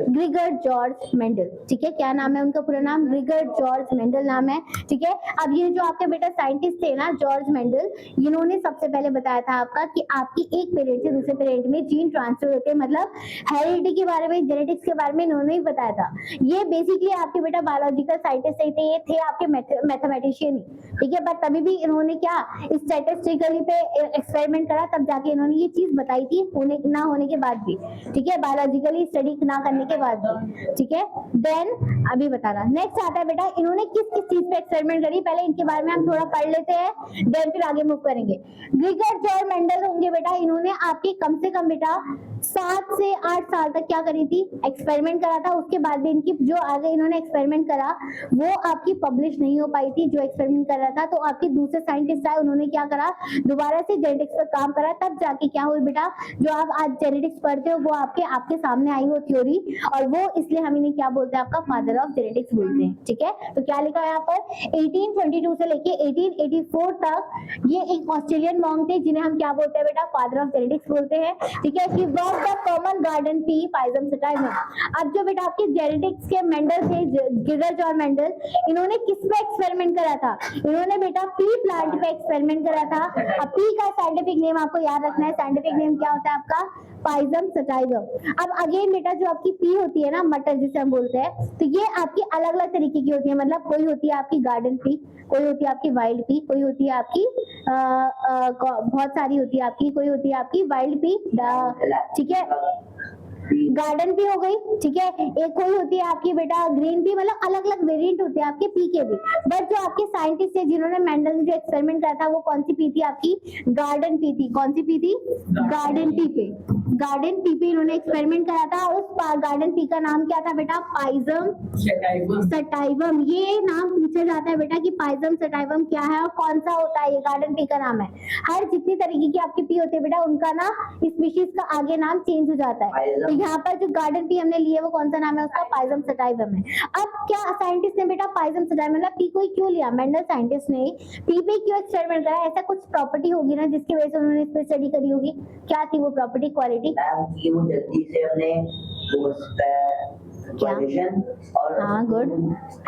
ग्रिगर जॉर्ज मेंडल, ठीक है। क्या नाम है उनका पूरा नाम, ग्रिगर जॉर्ज मेंडल नाम है, ठीक है। अब ये जो आपके बेटा साइंटिस्ट थे ना जॉर्ज मेंडल, इन्होंने सबसे पहले बताया था आपका कि आपकी एक पेरेंट से दूसरे पेरेंट में जीन ट्रांसफर होते हैं, मतलब हेरिडिटी के बारे में, जेनेटिक्स के बारे में इन्होंने ही बताया था। ये बेसिकली आपके बेटा बायोलॉजिकल साइंटिस्ट नहीं थे, ये थे आपके मैथमेटिशियन ही, ठीक है। बट तभी भी इन्होंने क्या स्टैटिस्टिकली पे एक्सपेरिमेंट करा, तब जाके इन्होंने ये चीज बताई थी, होने ना होने के बाद भी, ठीक है, बायोलॉजिकली स्टडी ना करने के बाद भी, ठीक है। देन अभी बता रहा, नेक्स्ट आता है बेटा इन्होंने किस किस चीज पे एक्सपेरिमेंट करी, पहले इनके बारे में हम थोड़ा पढ़ लेते हैं, देन फिर आगे मूव करेंगे। ग्रिगर जॉर्ज मेंडल होंगे बेटा, इन्होंने आपके कम से कम बेटा 7 से 8 साल तक क्या करी थी, एक्सपेरिमेंट करा था। उसके बाद भी इनकी जो आगे इन्होंने एक्सपेरिमेंट करा वो आपकी पब्लिश नहीं हो पाई थी, जो एक्सपेरिमेंट कर रहा था। तो आपके दूसरे साइंटिस्ट आए, उन्होंने क्या करा, दोबारा से जेनेटिक्स पर काम करा, तब जाके क्या हुई बेटा, जो आप आज जेनेटिक्स पढ़ते हो वो आपके सामने आई वो थ्योरी, और वो इसलिए हम इन्हें क्या बोलते हैं, आपका फादर ऑफ जेनेटिक्स बोलते हैं, ठीक है। तो क्या लिखा है यहाँ पर, 1822 से लेके 1884 तक ये एक ऑस्ट्रेलियन मॉन्क थे जिन्हें हम क्या बोलते हैं बेटा, फादर ऑफ जेनेटिक्स बोलते हैं, ठीक है। कि was the common garden pea pisum sativum. अब जो बेटा आपके जेनेटिक्स के मेंडल थे, ग्रिगर जॉर्ज मेंडल, इन्होंने किस पे एक्सपेरिमेंट करा था, इन्होंने बेटा पी प्लांट पे एक्सपेरिमेंट करा था। अब पी का साइंटिफिक नेम आपको याद रखना है, साइंटिफिक नेम क्या होता है आपका, पाइजम सटाइवम। अब अगेन बेटा जो आपकी पी होती है ना, मटर जिसे हम बोलते हैं, तो ये आपकी अलग अलग तरीके की होती है, मतलब कोई होती है आपकी गार्डन पी, कोई होती है आपकी वाइल्ड पी, कोई होती है आपकी बहुत सारी होती है आपकी, कोई होती है आपकी वाइल्ड पी, ठीक है, गार्डन पी हो गई, ठीक है। एक कोई होती है आपकी बेटा ग्रीन पी, मतलब अलग अलग वेरिएंट होते हैं आपके पी के भी। बट जो आपके साइंटिस्ट है जिन्होंने मेंडल ने जो एक्सपेरिमेंट करा था वो कौन सी पी थी आपकी, गार्डन पी थी। कौन सी पी थी, गार्डन पी पे, गार्डन पी पे इन्होंने एक्सपेरिमेंट करा था। उस गार्डन पी का नाम क्या था बेटा, पाइजम सटाइवम। ये नाम पूछा जाता है बेटा कि पाइजम सटाइवम क्या है और कौन सा होता है, ये गार्डन पी का नाम है। हर जितनी तरीके की आपकी पी होती है बेटा, उनका ना स्पीशीज का आगे नाम चेंज हो जाता है। तो यहाँ पर जो गार्डन पी हमने लिए वो कौन सा नाम है उसका, पाइजम सटाइवम है। अब क्या साइंटिस्ट ने बेटा पाइजम सटाइवम मतलब पी को क्यों लिया, मेंडल साइंटिस्ट ने पी पे क्यों एक्सपेरिमेंट करा, ऐसा कुछ प्रॉपर्टी होगी ना जिसकी वजह से उन्होंने इस पे स्टडी करी होगी। क्या थी वो प्रॉपर्टी, क्वालिटी, कि वो जल्दी से अपने पोजीशन और हाँ, गुड।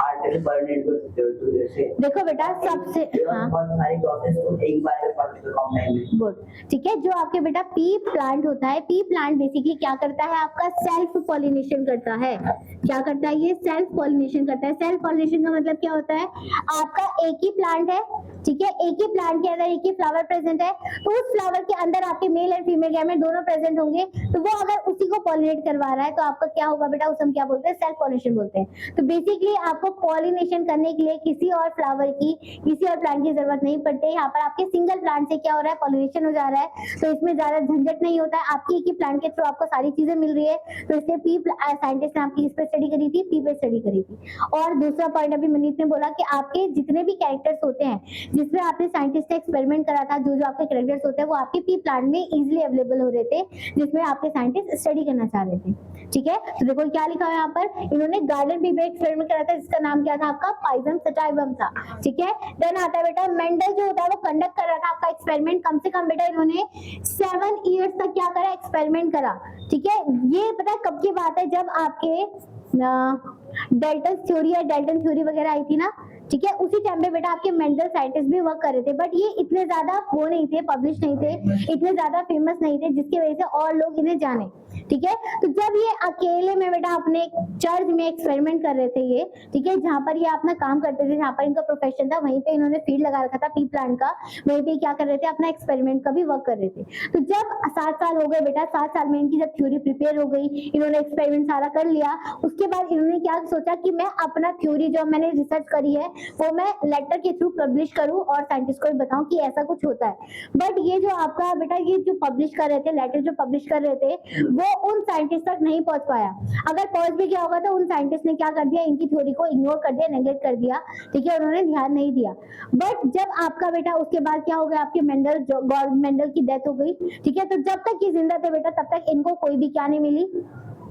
आर्टिकल परमिट कर सकते हो, तो जैसे देखो बेटा सबसे हाँ बहुत सारी प्रोसेस को एक बार में पढ़ सकते हो कम टाइम में। गुड, ठीक है। जो आपके बेटा पी प्लांट होता है, पी प्लांट बेसिकली क्या करता है, आपका सेल्फ पॉलिनेशन करता है। क्या करता है ये, सेल्फ पॉलिनेशन करता है। सेल्फ पॉलिनेशन का मतलब क्या होता है, आपका एक ही प्लांट है, ठीक है, एक ही प्लांट के अंदर एक ही फ्लावर प्रेजेंट है, तो उस फ्लावर के अंदर आपके मेल एंड फीमेल गैमेट दोनों प्रेजेंट होंगे, तो वो अगर उसी को पॉलिनेट करवा रहा है तो आपका क्या होगा बेटा, उसे हम क्या बोलते हैं, सेल्फ पॉलिनेशन बोलते हैं। तो बेसिकली आपको पॉलिनेशन करने के लिए किसी और फ्लावर की, किसी और प्लांट की जरूरत नहीं पड़ती है। यहाँ पर आपके सिंगल प्लांट से क्या हो रहा है, पॉलिनेशन हो जा रहा है, तो इसमें ज्यादा झंझट नहीं होता है, आपकी एक ही प्लांट के थ्रू आपको सारी चीजें मिल रही है। तो इसलिए पी साइंटिस्ट ने आपकी इस पे स्टडी करी थी, पी पे स्टडी करी थी। और दूसरा पॉइंट अभी मनीष ने बोला कि आपके जितने भी कैरेक्टर्स होते हैं जिसमें आपने साइंटिस्ट ने एक्सपेरिमेंट करा था, जो जो आपके कैरेक्टर्स होते हैं वो आपके पी प्लांट में इजीली अवेलेबल हो रहे थे, जिसमें आपके साइंटिस्ट स्टडी करना चाह रहे थे, ठीक है। तो देखो क्या लिखा है यहाँ पर, इन्होंने गार्डन पी पे एक्सपेरिमेंट करा था जिसका नाम क्या था आपका, पाइजम सटाइवम था, ठीक है। देन आता है बेटा मेंडल जो होता है वो कंडक्ट कर रहा था आपका एक्सपेरिमेंट, कम से कम बेटा इन्होंने 7 इयर्स तक क्या करा, एक्सपेरिमेंट करा, ठीक है। ये पता है कब की बात है, जब आपके डेल्टन थ्योरी या डेल्टन थ्योरी वगैरह आई थी ना, ठीक है, उसी टाइम पे बेटा आपके मेंडल साइंटिस्ट भी वर्क कर रहे थे। बट ये इतने ज्यादा वो नहीं थे, पब्लिश नहीं थे, इतने ज्यादा फेमस नहीं थे, जिसकी वजह से और लोग इन्हें जाने, ठीक है। तो जब ये अकेले में बेटा अपने चर्च में एक्सपेरिमेंट कर रहे थे ये, ठीक है, जहाँ पर ये अपना काम करते थे, जहाँ पर इनका प्रोफेशन था, वहीं पे इन्होंने फील्ड लगा रखा था पी प्लांट का, वहीं पे क्या कर रहे थे, अपना एक्सपेरिमेंट का भी वर्क कर रहे थे। तो जब 7 साल हो गए बेटा, 7 साल में इनकी जब थ्योरी प्रिपेयर हो गई, इन्होंने एक्सपेरिमेंट सारा कर लिया, उसके बाद इन्होंने क्या सोचा कि मैं अपना थ्योरी जो मैंने रिसर्च करी है वो मैं लेटर के थ्रू पब्लिश करूं और साइंटिस्ट को भी बताऊं कि ऐसा कुछ होता है। बट ये जो आपका बेटा ये जो पब्लिश कर रहे थे, लेटर जो पब्लिश कर रहे थे, वो उन साइंटिस्ट तक नहीं पहुंच पाया। अगर पहुंच भी गया होगा तो उन साइंटिस्ट ने क्या कर दिया, इनकी थ्योरी को इग्नोर कर दिया, नेग्लेक्ट कर दिया, ठीक है, उन्होंने ध्यान नहीं दिया। बट जब आपका बेटा उसके बाद क्या हो गया, आपके मेंडल, गॉड मेंडल की डेथ हो गई, ठीक है, तो जब तक ये जिंदा थे बेटा तब तक इनको कोई भी क्या नहीं मिली,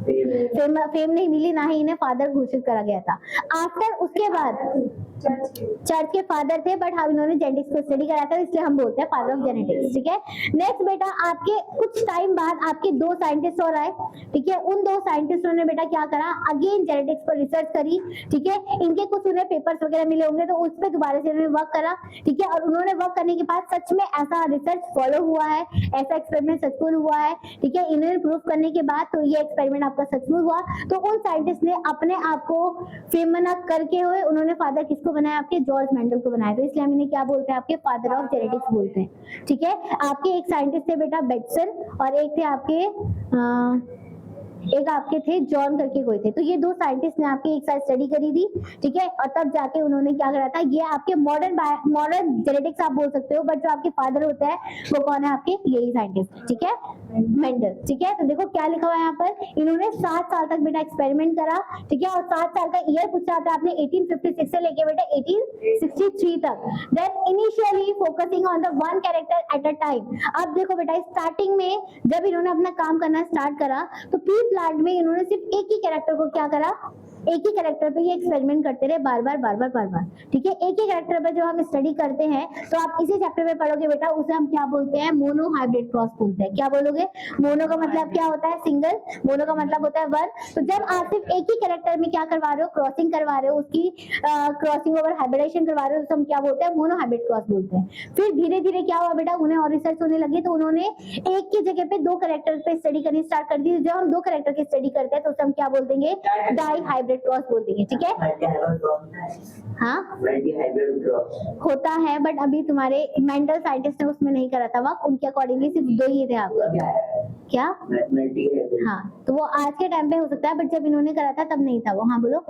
फेम नहीं मिली, ना ही इन्हें फादर घोषित करा गया था। आफ्टर उसके बाद चर्च के फादर थे, बट हम इन्होंने जेनेटिक्स को स्टडी कराया था, इसलिए हम बोलते हैं फादर ऑफ जेनेटिक्स, ठीक है। नेक्स्ट बेटा आपके कुछ टाइम बाद आपके 2 साइंटिस्ट और आए, ठीक है, उन 2 साइंटिस्टों ने बेटा क्या करा, अगेन जेनेटिक्स पर रिसर्च करी, ठीक है, इनके कुछ उन्हें पेपर्स वगैरह मिले होंगे तो उस पर दोबारा से उन्होंने वर्क करा, ठीक है, और उन्होंने वर्क करने के बाद सच में ऐसा रिसर्च फॉलो हुआ है, ऐसा एक्सपेरिमेंट सक्सेसफुल हुआ है, ठीक है, इन्होंने प्रूव करने के बाद तो ये एक्सपेरिमेंट आपका सक्सेसफुल हुआ। तो उन साइंटिस्ट ने अपने आप को फेमस करके हुए उन्होंने फादर किसको बनाया, आपके जॉर्ज मेंडल को बनाया। तो इसलिए हम इन्हें क्या बोलते हैं, आपके फादर ऑफ जेनेटिक्स बोलते हैं, ठीक है। आपके एक साइंटिस्ट थे बेटा बेटसन और एक थे आपके एक आपके थे जॉन करके कोई थे। तो ये 2 साइंटिस्ट ने आपकी एक साथ स्टडी करी थी, ठीक है, और तब जाके उन्होंने क्या करा था, ये आपके मॉडर्न जेनेटिक्स आप बोल सकते हो, बट जो आपके फादर होते हैं वो कौन है, आपके यही साइंटिस्ट, ठीक है, मेंडल, ठीक है। तो देखो क्या लिखा हुआ है यहाँ पर, इन्होंने 7 साल तक बेटा एक्सपेरिमेंट करा, ठीक है, और 7 साल का ईयर पूछा था आपने 1856 से लेके बेटा 1863 तक। Then initially focusing on the one character at a time. अब देखो बेटा स्टार्टिंग में जब इन्होंने अपना काम करना स्टार्ट करा तो पी प्लांट में इन्होंने सिर्फ एक ही कैरेक्टर को क्या करा, एक ही कैरेक्टर पे ये एक्सपेरिमेंट करते रहे बार बार, ठीक है। एक ही कैरेक्टर पे जब हम स्टडी करते हैं तो आप इसी चैप्टर में पढ़ोगे बेटा, उसे हम क्या बोलते हैं, मोनो हाइब्रिड क्रॉस बोलते हैं। क्या बोलोगे, मोनो का मतलब क्या होता है, सिंगल, मोनो का मतलब होता है वन। तो जब आप सिर्फ एक ही कैरेक्टर में क्या करवा रहे हो, क्रॉसिंग करवा रहे हो, उसकी क्रॉसिंग ओवर हाइब्रिडेशन करवा रहे हो, तो हम क्या बोलते हैं, मोनो हाइब्रिड क्रॉस बोलते हैं। फिर धीरे धीरे क्या हुआ बेटा, उन्हें और रिसर्च होने लगी तो उन्होंने एक की जगह पे 2 कैरेक्टर पे स्टडी करनी स्टार्ट कर दी। जब हम 2 कैरेक्टर की स्टडी करते हैं तो उसे हम क्या बोल देंगे, डाई हाइब्रिड क्रॉस बोल देंगे, ठीक है। हाँ होता है, बट अभी तुम्हारे मेंटल साइंटिस्ट ने उसमें नहीं करा था वर्क, उनके अकॉर्डिंगली सिर्फ 2 ही थे आपके, क्या, हाँ, तो वो आज के टाइम पे हो सकता है, बट जब इन्होंने करा था तब नहीं था वो। हाँ बोलो,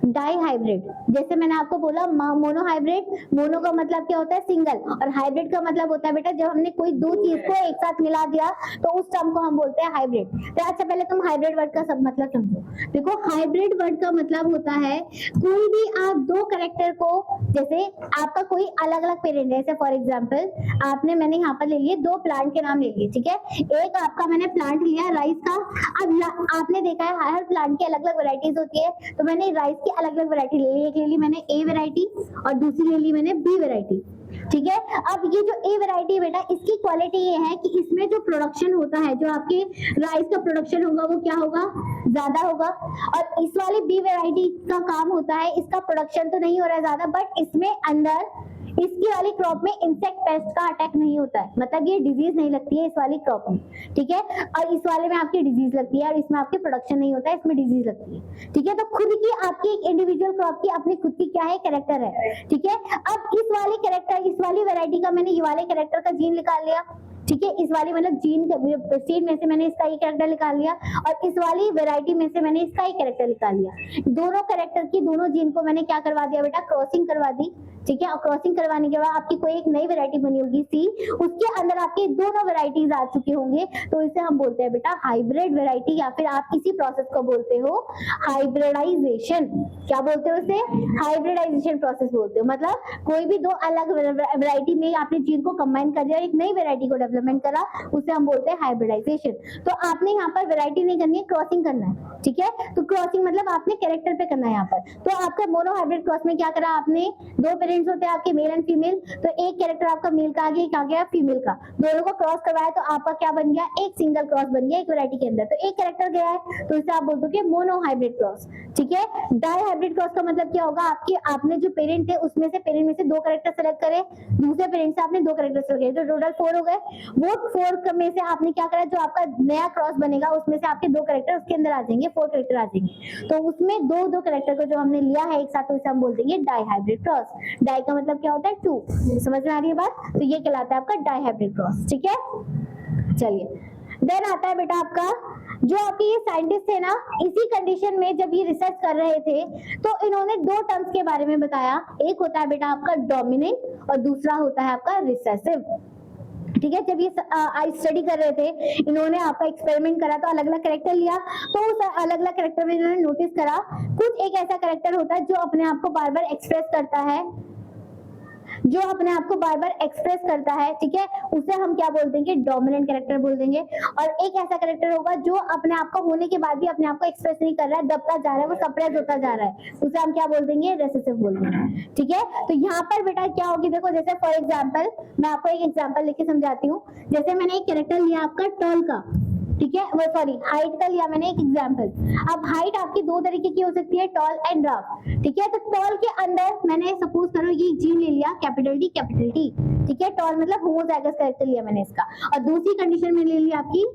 डाई हाइब्रिड, जैसे मैंने आपको बोला मोनो हाइब्रिड, मोनो का मतलब क्या होता है, सिंगल, और हाइब्रिड का मतलब होता है बेटा जब हमने कोई 2 चीज को एक साथ मिला दिया तो उस टर्म को हम बोलते हैं हाइब्रिड। तो अच्छा पहले तुम हाइब्रिड वर्ड का सब मतलब समझो। देखो हाइब्रिड वर्ड का मतलब होता है कोई भी आप 2 कैरेक्टर को, जैसे आपका कोई अलग अलग पेरेंट है, जैसे फॉर एग्जाम्पल मैंने यहाँ पर ले लिए 2 प्लांट के नाम ले लिए, ठीक है। एक आपका मैंने प्लांट लिया राइस का। अब आपने देखा है हर प्लांट की अलग अलग वेराइटीज होती है, तो मैंने राइस की अलग अलग वैरायटी ले ली। एक ले ली मैंने ए वैरायटी और दूसरी ले ली मैंने बी वैरायटी, ठीक है। अब ये जो ए वैरायटी बेटा, इसकी क्वालिटी ये है कि इसमें जो प्रोडक्शन होता है, जो आपके राइस का प्रोडक्शन होगा वो क्या होगा, ज्यादा होगा। और इस वाली बी वैरायटी का काम होता है, इसका प्रोडक्शन तो नहीं हो रहा है ज्यादा, बट इसमें अंदर इसकी वाली क्रॉप में इंसेक्ट पेस्ट का अटैक नहीं होता है, मतलब ये डिजीज नहीं लगती है इस वाली क्रॉप में, ठीक है। और इस वाले में आपकी डिजीज लगती है और इसमें आपके प्रोडक्शन नहीं होता है, इसमें डिजीज लगती है, ठीक है। तो खुद की आपकी एक इंडिविजुअल क्रॉप की अपनी खुद की क्या है, कैरेक्टर है, ठीक है। अब इस वाले कैरेक्टर, इस वाली वैरायटी का मैंने ये वाले कैरेक्टर का जीन निकाल लिया, ठीक है। इस वाली मतलब जीन सीड में से मैंने इसका ही कैरेक्टर निकाल लिया और इस वाली वैरायटी में से मैंने इसका ही कैरेक्टर निकाल लिया। दोनों कैरेक्टर की, दोनों जीन को मैंने क्या करवा दिया बेटा, क्रॉसिंग करवा दी, ठीक है। और क्रॉसिंग करवाने के बाद आपकी कोई एक नई वैरायटी बनी होगी सी, उसके अंदर आपके दोनों वैरायटीज आ चुके होंगे, तो इसे हम बोलते हैं बेटा हाइब्रिड वैरायटी, या फिर आप इसी प्रोसेस को बोलते हो हाइब्रिडाइजेशन। क्या बोलते हो उसे, हाइब्रिडाइजेशन प्रोसेस बोलते हो। मतलब कोई भी 2 अलग वैरायटी में आपने जीन को कंबाइन कर दिया और एक नई वैरायटी को डेवलपमेंट करा, उसे हम बोलते हैं हाइब्रिडाइजेशन। तो आपने यहाँ पर वैरायटी नहीं करनी है, क्रॉसिंग करना है, ठीक है। तो क्रॉसिंग मतलब आपने कैरेक्टर पे करना है यहाँ पर। तो आपका मोनो हाइब्रिड क्रॉस में क्या करा आपने, 2 पेरेंट पेरेंट्स होते हैं आपके मेल एंड फीमेल, तो एक कैरेक्टर आपका मेल का आ गया, एक आ गया फीमेल का, दोनों को क्रॉस करवाया तो आपका क्या बन गया, एक सिंगल क्रॉस बन गया एक वैरायटी के अंदर। तो एक कैरेक्टर गया है तो इसे आप बोल दो कि मोनो हाइब्रिड क्रॉस। ठीक है, डाई हाइब्रिड क्रॉस का मतलब क्या होगा, आपके आपने जो पेरेंट थे उसमें से पेरेंट में से 2 कैरेक्टर सेलेक्ट करे, दूसरे पेरेंट से आपने 2 कैरेक्टर सेलेक्ट करे, तो टोटल 4 हो गए। वो 4 में से आपने क्या करा, जो आपका नया क्रॉस बनेगा उसमें से आपके 2 कैरेक्टर उसके अंदर आ जाएंगे, 4 कैरेक्टर आ जाएंगे। तो उसमें 2 कैरेक्टर को जो हमने लिया है एक साथ, तो इसे हम बोल देंगे डाई हाइब्रिड क्रॉस। डाई का मतलब क्या होता है 2, समझ में आ रही है बात, तो ये कहलाता है आपका डाई हाइब्रिड क्रॉस। ठीक है, चलिए देन आता है बेटा आपका, जो आपके ये साइंटिस्ट थे ना, इसी कंडीशन में जब ये रिसर्च कर रहे थे तो इन्होंने 2 टर्म्स के बारे में बताया, एक होता है बेटा आपका डोमिनेंट और दूसरा होता है आपका रिसेसिव। ठीक है, जब ये स्टडी कर रहे थे, इन्होंने आपका एक्सपेरिमेंट करा, तो अलग अलग कैरेक्टर लिया, तो उस अलग अलग कैरेक्टर में इन्होंने नोटिस करा कुछ एक ऐसा कैरेक्टर होता है जो अपने आप को बार बार एक्सप्रेस करता है, जो अपने आप को बार बार एक्सप्रेस करता है। ठीक है, उसे हम क्या बोल देंगे, डोमिनेंट कैरेक्टर बोल देंगे। और एक ऐसा कैरेक्टर होगा जो अपने आप को होने के बाद भी अपने आप को एक्सप्रेस नहीं कर रहा है, दबता जा रहा है, वो सप्रेस होता जा रहा है, उसे हम क्या बोल देंगे, रेसेसिव बोल देंगे। ठीक है, तो यहाँ पर बेटा क्या होगी, देखो जैसे फॉर एग्जाम्पल मैं आपको एक एग्जाम्पल लेके समझाती हूँ। जैसे मैंने एक कैरेक्टर लिया आपका टॉल का, ठीक है, वो सॉरी हाइट का लिया मैंने एक एग्जांपल। अब हाइट आपकी 2 तरीके की हो सकती है, टॉल एंड ड्राफ। ठीक है, तो टॉल के अंदर मैंने सपोज करो ये जीन ले लिया कैपिटल टी। ठीक है, टॉल मतलब होमोजाइगस कैरेक्टर लिया मैंने इसका, और दूसरी कंडीशन में ले लिया आपकी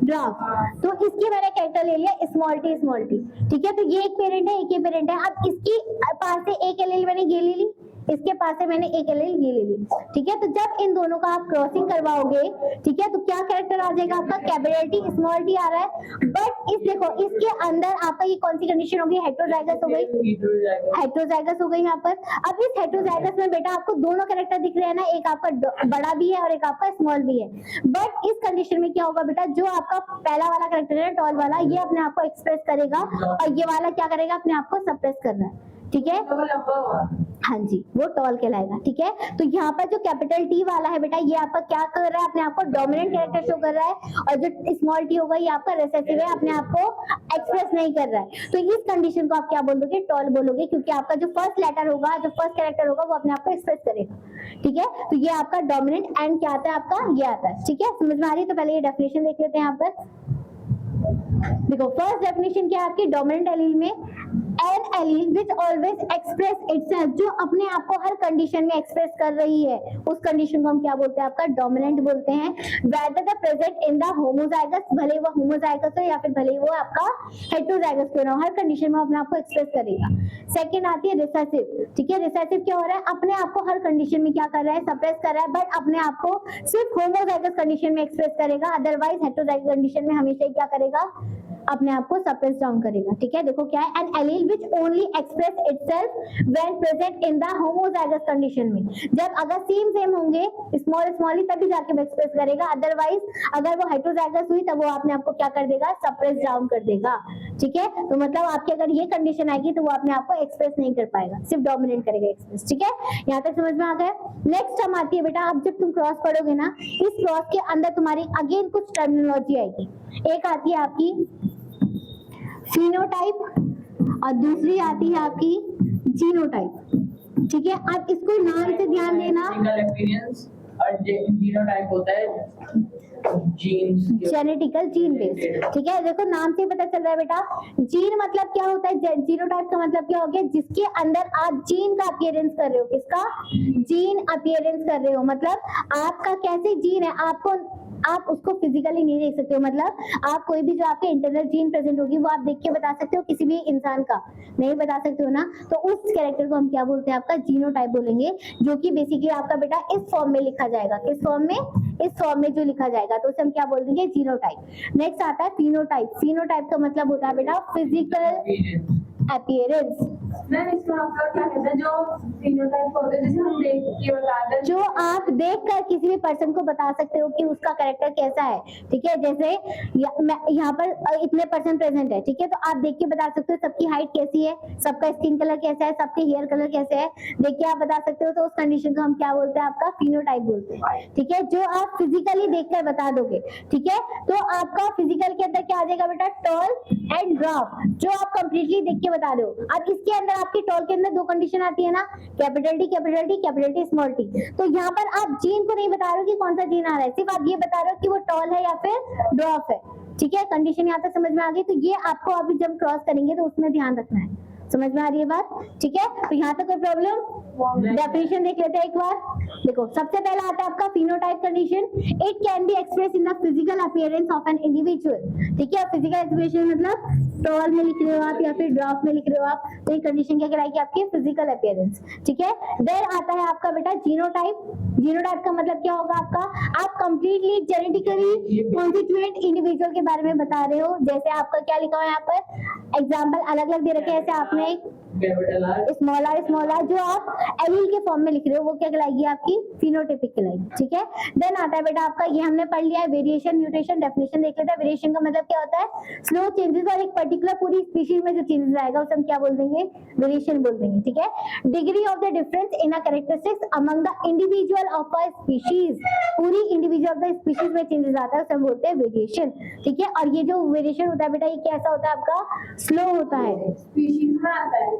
ड्राफ, तो इसकी मैंने कैरेक्टर ले लिया स्मॉल टी। ठीक है, तो ये एक पेरेंट है, एक ये पेरेंट है। अब इसकी पास से एक एलील मैंने ये ले ली, इसके पास से मैंने एक एलील ये ले ली। ठीक है, तो जब इन दोनों का आप क्रॉसिंग करवाओगे, ठीक है, तो क्या कैरेक्टर आ जाएगा आपका, कैपिटल टी स्मॉल टी आ रहा है। बट इस देखो इसके अंदर आपका ये कौन सी कंडीशन होगी, हेटेरोजाइगस हो गई, हेटेरोजाइगस हो गई यहाँ पर। अब इस हेटेरोजाइगस में बेटा आपको दोनों कैरेक्टर दिख रहे हैं ना, एक आपका बड़ा भी है और एक आपका स्मॉल भी है। बट इस कंडीशन में क्या होगा बेटा, जो आपका पहला वाला कैरेक्टर है टॉल वाला, ये अपने आप को एक्सप्रेस करेगा और ये वाला क्या करेगा, अपने आप को सप्रेस करना है। ठीक है, हाँ जी, वो टॉल कहलाएगा। ठीक है, तो यहाँ पर जो कैपिटल टी वाला है बेटा, ये आपका क्या कर रहा है, अपने आप को डोमिनेंट कैरेक्टर शो कर रहा है, और जो स्मॉल टी होगा ये आपका रिसेसिव है, अपने आप को एक्सप्रेस नहीं कर रहा है। तो इस कंडीशन को आप क्या बोलोगे, टॉल बोलोगे, क्योंकि आपका जो फर्स्ट लेटर होगा, जो फर्स्ट कैरेक्टर होगा, वो अपने आप को एक्सप्रेस करेगा। ठीक है, तो ये आपका डोमिनेंट एंड क्या आता है आपका, ये आता है। ठीक है, समझ में आ रही है, तो पहले ये डेफिनेशन देख लेते हैं यहाँ पर। देखो फर्स्ट डेफिनेशन क्या है आपकी, डोमिनेंट एलील में an allele which always express itself, जो अपने आप को हर कंडीशन में एक्सप्रेस कर रही है, उस कंडीशन को हम क्या बोलते हैं, आपका डोमिनेंट बोलते हैं। Whether the present in the homozygous, भले वो होमोजाइगस हो या फिर भले वो आपका हेटेरोजाइगस क्यों ना हो, हर कंडीशन में अपने आप को एक्सप्रेस करेगा। सेकंड आती है रिसेसिव। ठीक है, रिसेसिव क्या हो रहा है, अपने आप को हर कंडीशन में क्या कर रहा है, सप्रेस कर रहा है, बट अपने आप को सिर्फ होमोजाइगस कंडीशन में एक्सप्रेस करेगा, अदरवाइज हेटेरोजाइगस कंडीशन में हमेशा क्या करेगा, अपने आप को सप्रेस डाउन करेगा। ठीक है, देखो क्या है, an allele which only express itself when present in the homozygous condition में, जब अगर सेम होंगे स्मॉल तभी जाके वो एक्सप्रेस करेगा, अदरवाइज अगर वो हेटेरोजाइगस हुई तब वो अपने आप को क्या कर देगा, सप्रेस डाउन कर देगा। ठीक है, तो मतलब आपकी अगर ये कंडीशन आएगी तो वो अपने आप को एक्सप्रेस नहीं कर पाएगा, सिर्फ डोमिनेट करेगा एक्सप्रेस। ठीक है, यहाँ तक समझ में आ गया। नेक्स्ट हम आती है बेटा, अब जब तुम क्रॉस पढ़ोगे ना, इस क्रॉस के अंदर तुम्हारी अगेन कुछ टर्मिनोलॉजी आएगी। एक आती है आपकी फिनोटाइप और दूसरी आती है आपकी जीनोटाइप। ठीक है, अब इसको नाम से ध्यान देना, और जीनोटाइप होता है जीन्स, जेनेटिकल जीन बेस्ड। ठीक है, देखो नाम से पता चल रहा है बेटा, जीन मतलब क्या होता है, जीनोटाइप का मतलब क्या हो गया, जिसके अंदर आप जीन का अपीयरेंस कर रहे हो, किसका, जीन अपीयरेंस कर रहे हो, मतलब आपका कैसे जीन है, आपको आप उसको फिजिकली नहीं देख सकते हो, मतलब आप कोई भी जो आपके इंटरनल जीन प्रेजेंट होगी वो आप देख के बता सकते हो, किसी भी इंसान का नहीं बता सकते हो ना, तो उस कैरेक्टर को हम क्या बोलते हैं, आपका जीनोटाइप बोलेंगे, जो कि बेसिकली आपका बेटा इस फॉर्म में लिखा जाएगा। किस फॉर्म में, इस फॉर्म में जो लिखा जाएगा, तो उसे हम क्या बोल देंगे, जीनोटाइप। नेक्स्ट आता है फिनोटाइप। फिनोटाइप का मतलब होता है बेटा फिजिकल अपीयरेंस। मैम इसमें आपका क्या कहता है, जो फिनोटाइप होता है, जैसे हम देख के बता दें, जो आप देखकर किसी भी पर्सन को बता सकते हो कि उसका कैरेक्टर कैसा है। ठीक है, जैसे यहाँ पर इतने पर्सन प्रेजेंट है, ठीक है, तो आप देख के बता सकते हो सबकी हाइट कैसी है, सबका स्किन कलर कैसा है, सबके हेयर कलर कैसे है, देख के आप बता सकते हो, तो उस कंडीशन को हम क्या बोलते हैं, आपका फिनोटाइप बोलते हैं। ठीक है, जो आप फिजिकली देखकर बता दोगे। ठीक है, तो आपका फिजिकल के अंदर क्या आ जाएगा बेटा, टॉल एंड ड्रॉप, जो आप कंप्लीटली देख के बता रहे हो। अब इसके अंदर आपकी टॉल के अंदर दो कंडीशन आती है ना, capital T capital T capital T small T. तो यहाँ पर आप जीन को नहीं बता रहे हो कि कौन सा जीन आ रहा है, सिर्फ आप ये बता रहे हो कि वो टॉल है या फिर ड्रॉप है। ठीक है, कंडीशन यहाँ तक समझ में आ गई। तो ये आपको अभी जब क्रॉस करेंगे तो उसमें ध्यान रखना है। समझ में आ रही है बात? ठीक है, तो यहाँ तक कोई प्रॉब्लम? डेफिनेशन देख लेते हैं एक बार। देखो, सबसे पहला आता है आपका phenotype condition. It can be express in the physical appearance of an individual. ठीक है, फिजिकल एक्सप्रेशन मतलब टॉल में लिख रहे हो आप या फिर ड्रॉप में लिख रहे हो आप, तो ये कंडीशन क्या कहलाएगी आपकी? Physical appearance. ठीक है, देन आता है आपका बेटा जीनोटाइप। जीनोटाइप का मतलब क्या होगा आपका? आप कंप्लीटली जेनेटिकली कॉन्स्टिट्यूएंट इंडिविजुअल के बारे में बता रहे हो। जैसे आपका क्या लिखा हुआ है यहाँ पर, एग्जाम्पल अलग अलग दे रखे हैं। जैसे आपने कैपिटल आर स्मॉल आर जो आप एलील के फॉर्म में लिख रहे हो, वो क्या कहलाएगी आपकी? फिनोटाइपिक कहलाएगी। ठीक है, देन आता है बेटा आपका, ये हमने पढ़ लिया है वेरिएशन म्यूटेशन। डेफिनेशन देख लेते हैं। वेरिएशन का मतलब क्या होता है? स्लो चेंजेस, और एक पर्टिकुलर पूरी स्पीशीज में जो चेंजेस आएगा उसे हम क्या बोल देंगे? वेरिएशन बोल देंगे। ठीक है, degree of the difference in a characteristics among the individual of a species, पूरी इंडिविजुअल ऑफ द स्पीशीज में चेंजेस आता है उसे हम बोलते हैं वेरिएशन। ठीक है, और ये जो वेरिएशन होता है बेटा, ये कैसा होता है आपका? स्लो होता है। स्पीशीज में आता है।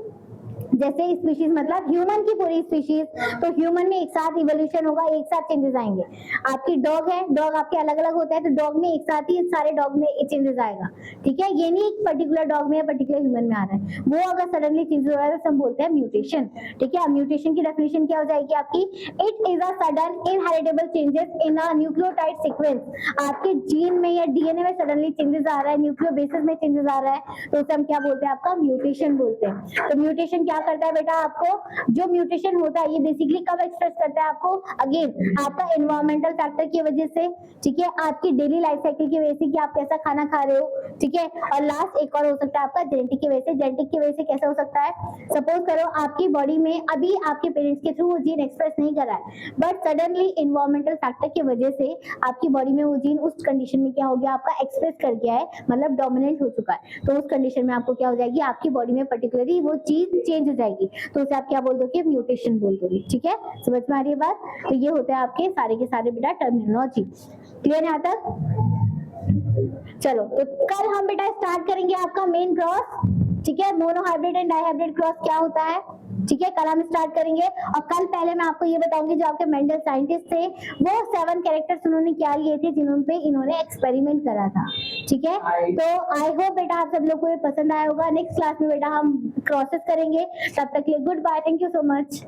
जैसे स्पीशीज मतलब ह्यूमन की पूरी स्पीशीज, तो ह्यूमन में एक साथ इवोल्यूशन होगा, एक साथ चेंजेस आएंगे। आपकी डॉग है, डॉग आपके अलग अलग होता है, तो डॉग में एक साथ ही सारे डॉग में चेंजेस आएगा। ठीक है, ये नहीं एक पर्टिकुलर डॉग में या पर्टिकुलर ह्यूमन में आ रहा है, वो अगर सडनली चेंजेस हो रहा है तो हम बोलते हैं म्यूटेशन। ठीक है, म्यूटेशन की डेफिनेशन क्या हो जाएगी आपकी? It is a sudden inheritable changes in a nucleotide sequence. आपके जीन में या डीएनए में सडनली चेंजेस आ रहा है, न्यूक्लियो बेसिस में चेंजेस आ रहा है, तो उसे हम क्या बोलते हैं? आपका म्यूटेशन बोलते हैं। तो म्यूटेशन क्या करता है बेटा आपको? जो म्यूटेशन होता है ये बेसिकली कब एक्सप्रेस करता है आपको? अगेन आपका एनवायरमेंटल फैक्टर की वजह से। ठीक है, आपकी डेली लाइफ साइकिल की वजह से कि आप कैसा खाना खा रहे हो। ठीक है, और लास्ट एक और हो सकता है आपका जेनेटिक की वजह से। जेनेटिक की वजह से कैसा हो सकता है? सपोज करो आपकी बॉडी में अभी आपके पेरेंट्स के थ्रू वो जीन एक्सप्रेस नहीं कर रहा है, बट सडनली एनवायरमेंटल फैक्टर की वजह से आपकी बॉडी में वो जीन उस कंडीशन में क्या हो गया आपका? एक्सप्रेस कर गया है, मतलब डोमिनेंट हो चुका है। तो उस कंडीशन में आपको क्या हो जाएगी? आपकी बॉडी में पर्टिकुलरली वो चीज चेंज हो जाएगी, तो उसे आप क्या बोल दोगे? म्यूटेशन बोल दोगे। ठीक है, समझ में आ रही है बात? तो ये होते हैं आपके सारे के सारे बेटा टर्मिनोलॉजी। क्लियर है यहाँ तक? चलो, तो कल हम बेटा स्टार्ट करेंगे आपका मेन क्रॉस। ठीक है, monohybrid and dihybrid cross क्या होता है। ठीक है, कल हम स्टार्ट करेंगे। और कल पहले मैं आपको ये बताऊंगी, जो आपके मेंडल साइंटिस्ट थे वो 7 कैरेक्टर्स उन्होंने क्या लिए थे जिन्होंने पे इन्होंने एक्सपेरिमेंट करा था। ठीक है, तो आई होप बेटा आप सब लोग को ये पसंद आया होगा। नेक्स्ट क्लास में बेटा हम क्रॉसेस करेंगे। तब तक के लिए goodbye, thank you so much.